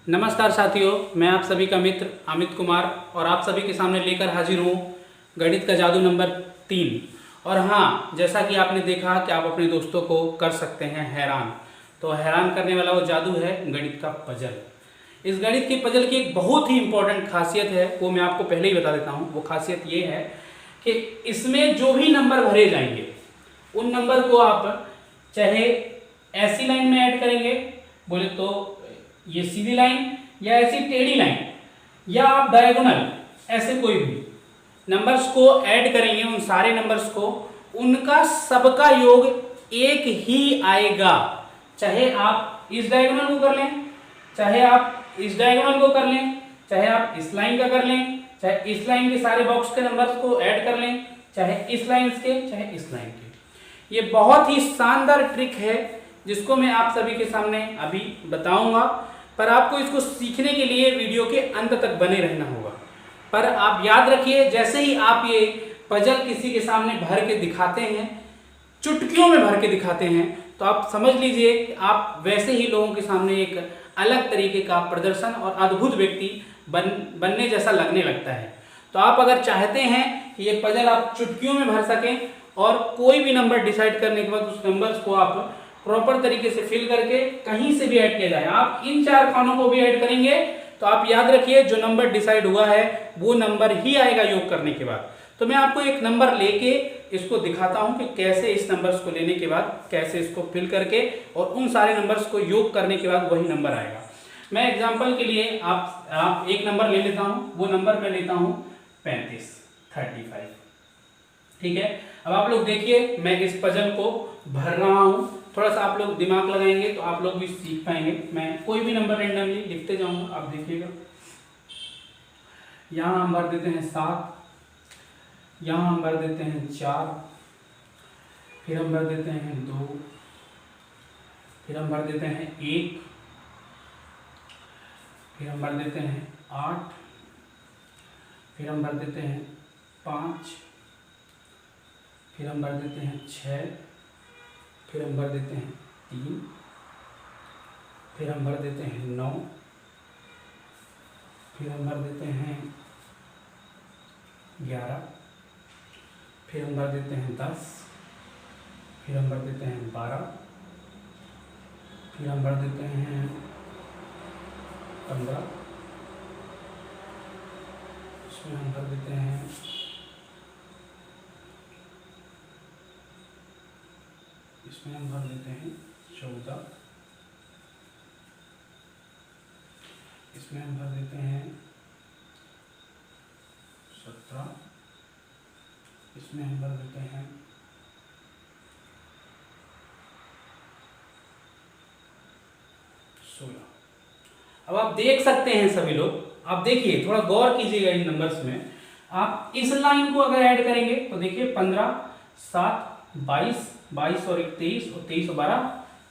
नमस्कार साथियों, मैं आप सभी का मित्र अमित कुमार और आप सभी के सामने लेकर हाजिर हूँ गणित का जादू नंबर 3। और हाँ, जैसा कि आपने देखा कि आप अपने दोस्तों को कर सकते हैं हैरान, तो हैरान करने वाला वो जादू है गणित का पजल। इस गणित के पजल की एक बहुत ही इंपॉर्टेंट खासियत है, वो मैं आपको पहले ही बता देता हूँ। वो खासियत ये है कि इसमें जो भी नंबर भरे जाएंगे उन नंबर को आप चाहे ऐसी लाइन में ऐड करेंगे, बोले तो ये सीधी लाइन या ऐसी टेढ़ी लाइन, या आप डायगोनल, ऐसे कोई भी नंबर्स को ऐड करेंगे, उन सारे नंबर्स को, उनका सबका योग एक ही आएगा। चाहे आप इस डायगोनल को कर लें, चाहे आप इस डायगोनल को कर लें, चाहे आप इस लाइन का कर लें, चाहे इस लाइन के सारे बॉक्स के नंबर्स को ऐड कर लें, चाहे इस लाइन के, चाहे इस लाइन के। ये बहुत ही शानदार ट्रिक है जिसको मैं आप सभी के सामने अभी बताऊंगा, पर आपको इसको सीखने के लिए वीडियो के अंत तक बने रहना होगा। पर आप याद रखिए, जैसे ही आप ये पजल किसी के सामने भर के दिखाते हैं, चुटकियों में भर के दिखाते हैं, तो आप समझ लीजिए कि आप वैसे ही लोगों के सामने एक अलग तरीके का प्रदर्शन और अद्भुत व्यक्ति बनने जैसा लगने लगता है। तो आप अगर चाहते हैं कि ये पजल आप चुटकियों में भर सकें और कोई भी नंबर डिसाइड करने के बाद उस नंबर्स को आप प्रॉपर तरीके से फिल करके कहीं से भी ऐड किया जाए, आप इन 4 खानों को भी ऐड करेंगे तो आप याद रखिए जो नंबर डिसाइड हुआ है वो नंबर ही आएगा योग करने के बाद। तो मैं आपको एक नंबर लेके इसको दिखाता हूं कि कैसे इस नंबर्स को लेने के बाद कैसे इसको फिल करके और उन सारे नंबर्स को योग करने के बाद वही नंबर आएगा। मैं एग्जाम्पल के लिए आप एक नंबर ले लेता हूं, वो नंबर मैं लेता हूं 35। ठीक है, अब आप लोग देखिए मैं इस पजल को भर रहा हूं। थोड़ा सा आप लोग दिमाग लगाएंगे तो आप लोग भी सीख पाएंगे। मैं कोई भी नंबर रेंडमली लिखते जाऊंगा, आप देखिएगा। यहां हम भर देते हैं 7, यहां हम भर देते हैं 4, फिर हम भर देते हैं 2, फिर हम भर देते हैं 1, फिर हम भर देते हैं 8, फिर हम भर देते हैं 5, फिर हम भर देते हैं 6, फिर हम भर देते हैं 3, फिर हम भर देते हैं 9, फिर हम भर देते हैं 11, फिर हम भर देते हैं 10, फिर हम भर देते हैं 12, फिर हम भर देते हैं 15, इसमें हम भर देते हैं 14, इसमें हम भर देते हैं 17, इसमें हम भर देते हैं 16। अब आप देख सकते हैं सभी लोग, आप देखिए, थोड़ा गौर कीजिएगा इन नंबर्स में। आप इस लाइन को अगर ऐड करेंगे तो देखिए 15, 7, 22, 22 और 23 और 23 और 12,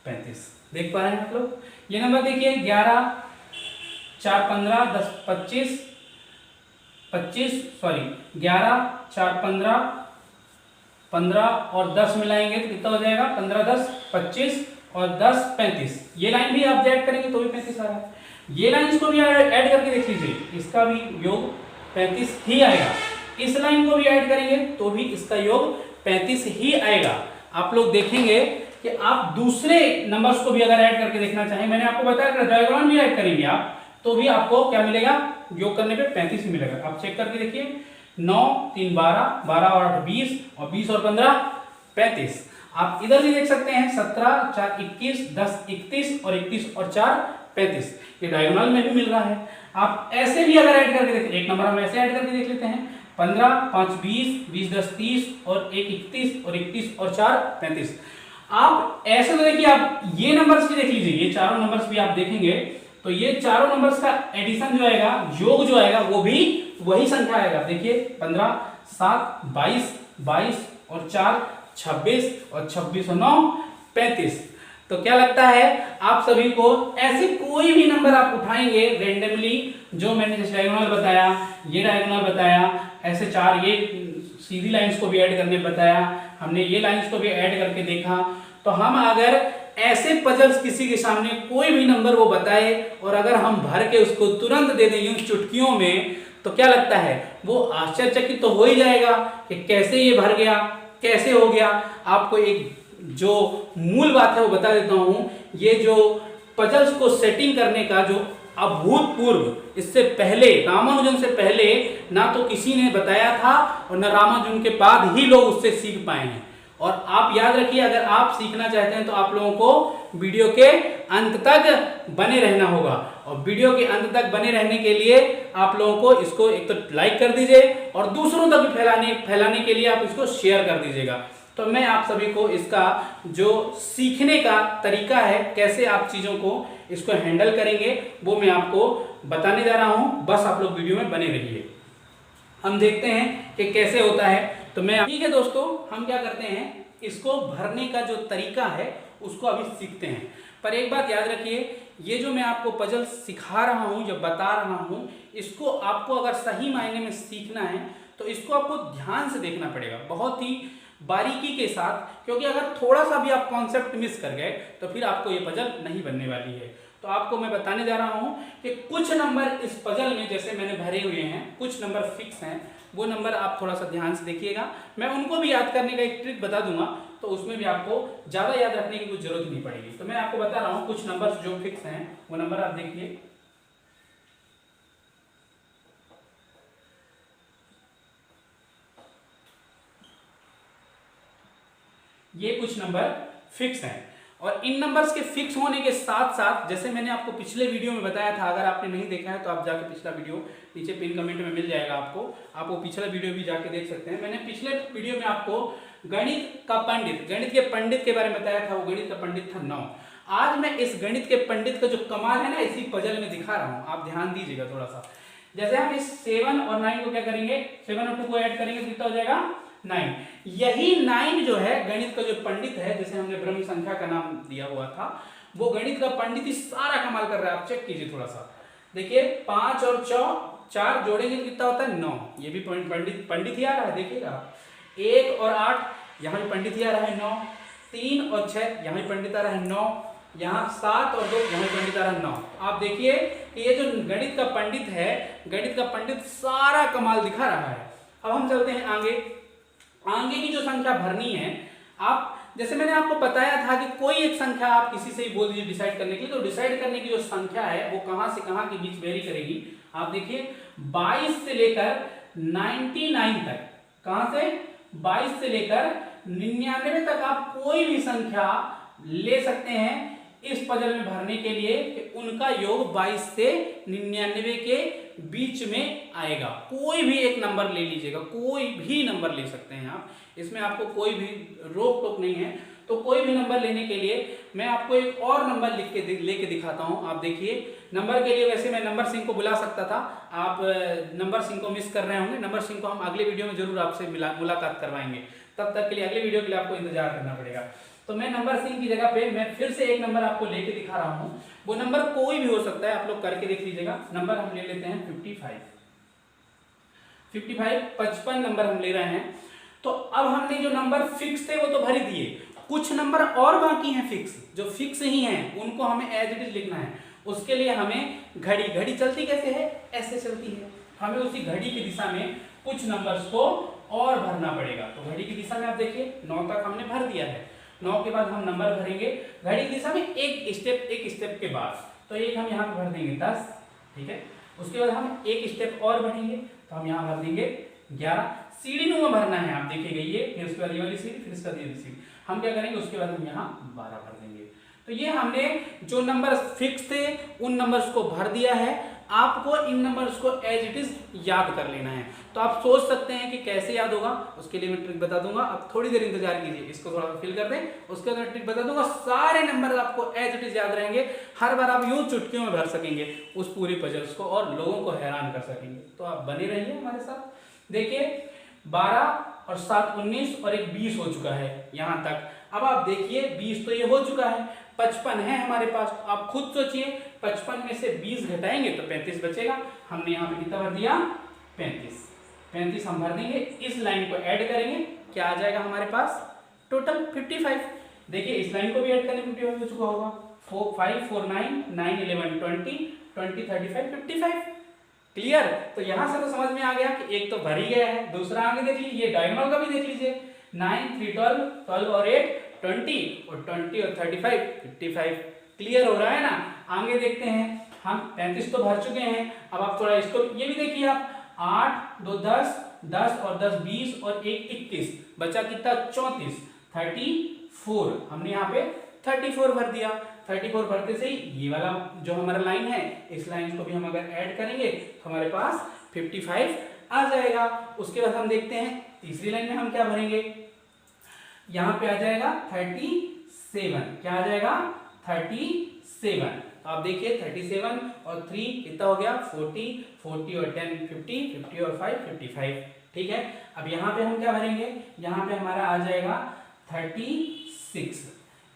35। देख पा रहे हैं आप लोग? ये नंबर देखिए 11, 4, 15, 10, 25, 11, 4, 15, 15 और 10 मिलाएंगे तो कितना हो जाएगा? 15, 10, 25 और 10, 35। ये लाइन भी आप ऐड करेंगे तो भी 35 आ रहा है। ये लाइन इसको भी ऐड करके देख लीजिए, इसका भी योग 35 ही आएगा। इस लाइन को भी ऐड करेंगे तो भी इसका योग 35 ही आएगा। आप लोग देखेंगे कि आप दूसरे नंबर्स को भी अगर ऐड करके देखना चाहें, मैंने आपको बताया अगर डायगोनल भी ऐड करेंगे आप तो भी आपको क्या मिलेगा? योग करने पे 35 ही मिलेगा। आप चेक करके देखिए, 9, 3, 12, 12 और 8, 20 और 20 और 15, 35। आप इधर भी देख सकते हैं 17, 4, 21, 10, 31 और 31 और 4, 35। ये डायगोनल में भी मिल रहा है। आप ऐसे भी अगर ऐड करके देखते, एक नंबर हम ऐसे ऐड करके देख लेते हैं, 15, 5, 20, 20, 10, 30 और 1, 31 और 31 और 4, 35। आप ऐसे तो देखिए, आप ये नंबर्स भी देख लीजिए, ये चारों नंबर्स भी आप देखेंगे तो ये चारों नंबर्स का एडिशन जो आएगा, योग जो आएगा, वो भी वही संख्या आएगा। देखिए 15, 7, 22, 22 और 4, 26 और 26 और 9, 35। तो क्या लगता है आप सभी को? ऐसे कोई भी नंबर आप उठाएंगे रेंडमली, जो मैंने जैसे डायगोनल बताया, ये डायगोनल बताया, ऐसे 4 ये सीधी लाइंस को भी ऐड करने बताया, हमने ये लाइंस को भी ऐड करके देखा, तो हम अगर ऐसे पजल्स किसी के सामने कोई भी नंबर वो बताए और अगर हम भर के उसको तुरंत दे दें यूं चुटकियों में, तो क्या लगता है वो आश्चर्यचकित तो हो ही जाएगा कि कैसे ये भर गया, कैसे हो गया। आपको एक जो मूल बात है वो बता देता हूं। ये जो पजल्स को सेटिंग करने का जो अभूतपूर्व, इससे पहले रामानुजन से पहले ना तो किसी ने बताया था और ना रामानुजन के बाद ही लोग उससे सीख पाए हैं। और आप याद रखिए, अगर आप सीखना चाहते हैं तो आप लोगों को वीडियो के अंत तक बने रहना होगा। और वीडियो के अंत तक बने रहने के लिए आप लोगों को इसको एक तो लाइक कर दीजिए और दूसरों तक फैलाने के लिए आप इसको शेयर कर दीजिएगा। तो मैं आप सभी को इसका जो सीखने का तरीका है, कैसे आप चीजों को इसको हैंडल करेंगे, वो मैं आपको बताने जा रहा हूं। बस आप लोग वीडियो में बने रहिए, हम देखते हैं कि कैसे होता है। तो मैं ठीक है दोस्तों, हम क्या करते हैं, इसको भरने का जो तरीका है उसको अभी सीखते हैं। पर एक बात याद रखिए, ये जो मैं आपको पजल सिखा रहा हूं, जो बता रहा हूं, इसको आपको अगर सही मायने में सीखना है तो इसको आपको ध्यान से देखना पड़ेगा, बहुत ही बारीकी के साथ। क्योंकि अगर थोड़ा सा भी आप कॉन्सेप्ट मिस कर गए तो फिर आपको ये पजल नहीं बनने वाली है। तो आपको मैं बताने जा रहा हूं कि कुछ नंबर इस पजल में जैसे मैंने भरे हुए हैं, कुछ नंबर फिक्स हैं, वो नंबर आप थोड़ा सा ध्यान से देखिएगा। मैं उनको भी याद करने का एक ट्रिक बता दूंगा, तो उसमें भी आपको ज्यादा याद रखने की कुछ जरूरत नहीं पड़ेगी। तो मैं आपको बता रहा हूं कुछ नंबर जो फिक्स हैं, वो नंबर आप देखिए। ये कुछ नंबर फिक्स हैं और इन नंबर्स के फिक्स होने के साथ साथ, जैसे मैंने आपको पिछले वीडियो में बताया था, अगर आपने नहीं देखा है तो आप जाके पिछला वीडियो नीचे पिन कमेंट में मिल जाएगा आपको, आप वो पिछला वीडियो भी जाके देख सकते हैं। मैंने पिछले वीडियो में आपको गणित का पंडित, गणित के पंडित के बारे में बताया था। वो गणित का पंडित था 9। आज मैं इस गणित के पंडित का जो कमाल है ना, इसी पजल में दिखा रहा हूँ, आप ध्यान दीजिएगा थोड़ा सा। जैसे हम इस 7 और 9 को क्या करेंगे, 7 और 2 को ऐड करेंगे तो कितना हो जाएगा 9। यही 9 जो है गणित का जो पंडित है, जैसे हमने ब्रह्म संख्या का नाम दिया हुआ था, वो गणित का पंडित ही सारा कमाल कर रहा है। आप चेक कीजिए थोड़ा सा, देखिए 5 और 4 जोड़ेंगे तो कितना होता है 9। ये भी पंडित ही आ रहा है, देखिएगा। 1 और 8 यहाँ भी पंडित ही आ रहा है 9। 3 और 6 यहाँ भी पंडित आ रहा है 9। यहाँ 7 और 2 यहाँ भी पंडित आ रहा है 9। आप देखिए कि ये जो गणित का पंडित है, गणित का पंडित सारा कमाल दिखा रहा है। अब हम चलते हैं आगे की जो संख्या भरनी है। आप जैसे मैंने आपको बताया था कि कोई एक संख्या आप किसी से ही बोल दीजिए डिसाइड करने के लिए, तो डिसाइड करने की जो संख्या है वो कहां से कहां के बीच वेरी करेगी। आप देखिए 22 से लेकर 99 तक, कहां से 22 से लेकर 99 तक आप कोई भी संख्या ले सकते हैं इस पजल में भरने के लिए कि उनका योग 22 से 99 के बीच में आएगा। कोई भी एक नंबर ले लीजिएगा, कोई भी नंबर ले सकते हैं आप, इसमें आपको कोई भी रोक टोक नहीं है। तो कोई भी नंबर लेने के लिए मैं आपको एक और नंबर लेके दिखाता हूं। आप देखिए, नंबर के लिए वैसे मैं नंबर सिंह को बुला सकता था, आप नंबर सिंह को मिस कर रहे होंगे। नंबर सिंह को हम अगले वीडियो में जरूर आपसे मुलाकात करवाएंगे, तब तक के लिए अगले वीडियो के लिए आपको इंतजार करना पड़ेगा। तो मैं नंबर सिंह की जगह पे मैं फिर से एक नंबर आपको लेके दिखा रहा हूं। वो नंबर कोई भी हो सकता है, आप लोग करके देख लीजिएगा। नंबर हम ले लेते हैं 55, 55 नंबर हम ले रहे हैं। तो अब हमने जो नंबर फिक्स थे वो तो भर दिए, कुछ नंबर और बाकी हैं फिक्स, जो फिक्स ही हैं उनको हमें एज इट इज लिखना है। उसके लिए हमें घड़ी चलती कैसे है, ऐसे चलती है, हमें उसी घड़ी की दिशा में कुछ नंबर्स को और भरना पड़ेगा। तो घड़ी की दिशा में आप देखिए 9 तक हमने भर दिया है। 9 के बाद हम नंबर भरेंगे घड़ी की दिशा में एक स्टेप के बाद। तो एक हम यहाँ भर देंगे 10, ठीक है। उसके बाद हम एक स्टेप और बढ़ेंगे तो हम यहाँ भर देंगे 11। सीढ़ी नुमा भरना है, आप देखिएगा ये, फिर उसके बाद ये वाली सीढ़ी, फिर इसका ये सीढ़ी हम क्या करेंगे, उसके बाद हम यहाँ 12 भर देंगे। तो ये हमने जो नंबर फिक्स थे उन नंबर्स को भर दिया है। आपको इन नंबर्स को एज इट इज याद कर लेना है। तो आप सोच सकते हैं कि कैसे याद होगा, उसके लिए मैं ट्रिक बता दूंगा। अब थोड़ी देर इंतजार कीजिए, इसको थोड़ा सा फिल कर दें, उसके बाद मैं ट्रिक बता दूंगा। सारे नंबर आपको एज इट इज याद रहेंगे, हर बार आप यूं चुटकियों में भर सकेंगे उस पूरी पजल्स को और लोगों को हैरान कर सकेंगे। तो आप बने रहिए हमारे साथ। देखिए 12 और 7 19 और एक 20 हो चुका है यहाँ तक। अब आप देखिए 20 तो ये हो चुका है, 55 है हमारे पास। आप खुद सोचिए 55 में से 20 घटाएंगे तो 35 बचेगा। हमने यहाँ पे कितना भर दिया, 35 हम भर देंगे। इस लाइन को ऐड करेंगे, क्या आ जाएगा हमारे पास, टोटल 55। देखिए इस लाइन को भी ऐड करने 55 हो चुका होगा। 4 5 4 9 9 11 20 20 35 55। क्लियर। तो यहाँ से तो समझ में आ गया कि एक तो भर ही गया है, दूसरा आगे देख लीजिए, ये डायगोनल का भी देख लीजिए। 9 3 12 12 और 8 20 और 20 और 35 55। क्लियर हो रहा है ना। आगे देखते हैं, हम 35 तो भर चुके हैं। अब आप थोड़ा इसको ये भी देखिए, आप 8 2 10 10 और 10 20 और 1 21, बचा कितना 34 34। हमने यहाँ पे 34 भर दिया। 34 भरते से ही ये वाला जो हमारा लाइन है, इस लाइन को भी हम अगर ऐड करेंगे तो हमारे पास 55 आ जाएगा। उसके बाद हम देखते हैं तीसरी लाइन में हम क्या भरेंगे। यहाँ पे आ जाएगा 37। क्या आ जाएगा 37। तो आप देखिए 37 और 3 कितना हो गया 40 40 और 10 50 50 और 5 55। ठीक है। अब यहाँ पे हम क्या भरेंगे, यहाँ पे हमारा आ जाएगा 36।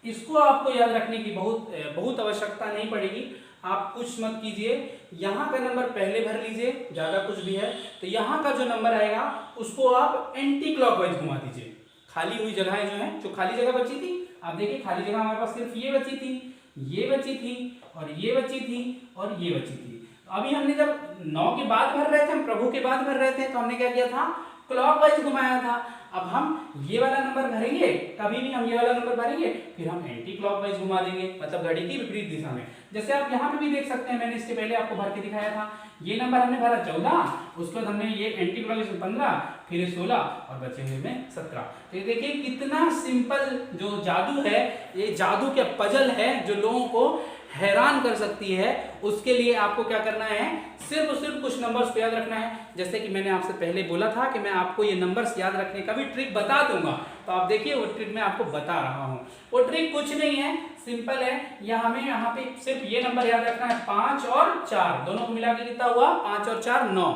इसको आपको याद रखने की बहुत आवश्यकता नहीं पड़ेगी। आप कुछ मत कीजिए, यहाँ का नंबर पहले भर लीजिए, ज्यादा कुछ भी है तो यहाँ का जो नंबर आएगा उसको आप एंटी क्लॉकवाइज घुमा दीजिए। खाली हुई जगह जो है, जो खाली जगह बची थी, आप देखिए खाली जगह हमारे पास सिर्फ ये बची थी, ये बची थी और ये बची थी और ये बची थी। अभी हमने जब 9 के बाद भर रहे थे, हम प्रभु के बाद भर रहे थे, तो हमने क्या किया था, क्लॉकवाइज घुमाया था। अब हम ये वाला नंबर भरेंगे, कभी भी हम ये वाला नंबर भरेंगे फिर हम एंटी क्लॉकवाइज घुमा देंगे, मतलब घड़ी की विपरीत दिशा में। जैसे आप यहाँ पे भी देख सकते हैं, मैंने इसके पहले आपको भर के दिखाया था। ये नंबर हमने भरा 14, उसके बाद हमने ये एंटी क्लॉकवाइज 15, फिर 16 और बचे हुए में 17। तो ये देखिए कितना सिंपल जो जादू है, ये जादू के पजल है जो लोगों को हैरान कर सकती है। उसके लिए आपको क्या करना है, सिर्फ और सिर्फ कुछ नंबर्स को याद रखना है। जैसे कि मैंने आपसे पहले बोला था कि मैं आपको ये नंबर्स याद रखने का भी ट्रिक बता दूंगा, तो आप देखिए वो ट्रिक मैं आपको बता रहा हूँ। वो ट्रिक कुछ नहीं है, सिंपल है। हमें यहाँ पे सिर्फ ये नंबर याद रखना है, 5 और 4 दोनों को मिला के कितना हुआ, 5 और 4 9।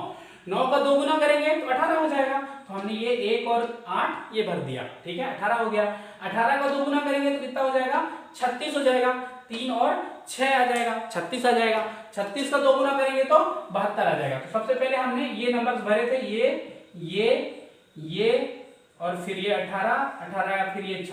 9 का 2 गुना करेंगे तो 18 हो जाएगा। तो हमने ये 1 और 8 ये भर दिया, ठीक है, 18 हो गया। 18 का 2 गुना करेंगे तो कितना हो जाएगा, 36 हो जाएगा। 3 और 6 आ जाएगा, 36 आ जाएगा। 36 का 2 गुना करेंगे तो 72 आ जाएगा। तो सबसे पहले हमने ये नंबर्स भरे थे, ये और फिर ये 18 फिर ये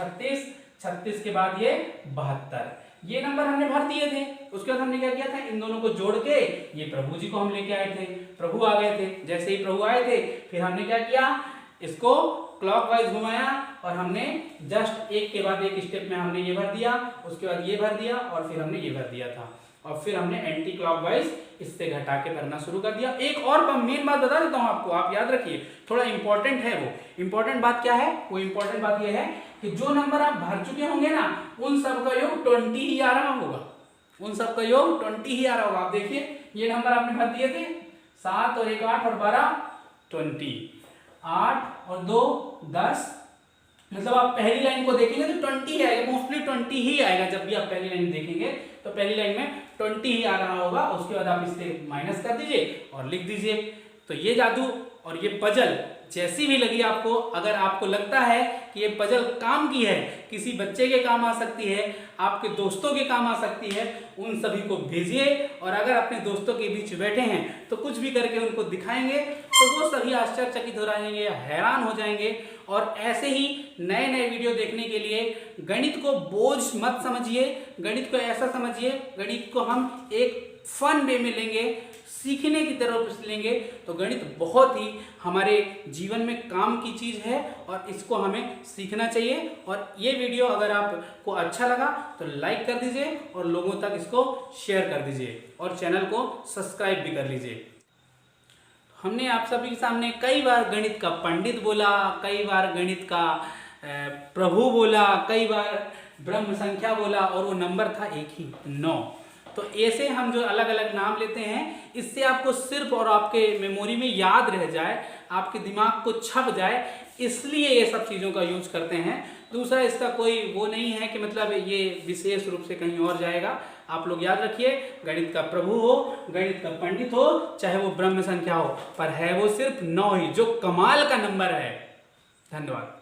36 के बाद ये 72, ये नंबर हमने भर दिए थे। उसके बाद हमने क्या किया था, इन दोनों को जोड़ के ये प्रभु जी को हम लेके आए थे, प्रभु आ गए थे। जैसे ही प्रभु आए थे फिर हमने क्या किया, इसको क्लॉकवाइज घुमाया और हमने जस्ट एक के बाद एक स्टेप में हमने ये भर दिया, उसके बाद ये भर दिया और फिर हमने ये भर दिया था। और फिर हमने एंटी क्लॉकवाइज इससे घटा के भरना शुरू कर दिया। एक और मेन बात बता देता हूँ आपको, आप याद रखिए, थोड़ा इंपॉर्टेंट है। वो इंपॉर्टेंट बात क्या है, वो इंपॉर्टेंट बात ये है कि जो नंबर आप भर चुके होंगे ना, उन सब का योग 20 ही आ रहा होगा, उन सब का योग 20 ही आ रहा होगा। आप देखिए ये नंबर आपने भर दिए थे, 7 और 1 8 और 12 20, 8 और 2 10, मतलब आप पहली लाइन को देखेंगे तो 20 आएगा, मोस्टली 20 ही आएगा। जब भी आप पहली लाइन देखेंगे तो पहली लाइन में 20 ही आ रहा होगा। उसके बाद आप इससे माइनस कर दीजिए और लिख दीजिए। तो ये जादू और ये पजल जैसी भी लगी आपको, अगर आपको लगता है कि ये पजल काम की है, किसी बच्चे के काम आ सकती है, आपके दोस्तों के काम आ सकती है, उन सभी को भेजिए। और अगर अपने दोस्तों के बीच बैठे हैं तो कुछ भी करके उनको दिखाएंगे तो वो सभी आश्चर्यचकित हो जाएंगे, हैरान हो जाएंगे। और ऐसे ही नए नए वीडियो देखने के लिए गणित को बोझ मत समझिए, गणित को ऐसा समझिए, गणित को हम एक फन वे में लेंगे, सीखने की तरफ लेंगे। तो गणित बहुत ही हमारे जीवन में काम की चीज़ है और इसको हमें सीखना चाहिए। और ये वीडियो अगर आपको अच्छा लगा तो लाइक कर दीजिए और लोगों तक इसको शेयर कर दीजिए और चैनल को सब्सक्राइब भी कर लीजिए। हमने आप सभी के सामने कई बार गणित का पंडित बोला, कई बार गणित का प्रभु बोला, कई बार ब्रह्म संख्या बोला और वो नंबर था एक ही 9। तो ऐसे हम जो अलग अलग नाम लेते हैं, इससे आपको सिर्फ और आपके मेमोरी में याद रह जाए, आपके दिमाग को छप जाए, इसलिए ये सब चीज़ों का यूज करते हैं। दूसरा इसका कोई वो नहीं है कि मतलब ये विशेष रूप से कहीं और जाएगा। आप लोग याद रखिए, गणित का प्रभु हो, गणित का पंडित हो, चाहे वो ब्रह्म संख्या हो, पर है वो सिर्फ 9 ही, जो कमाल का नंबर है। धन्यवाद।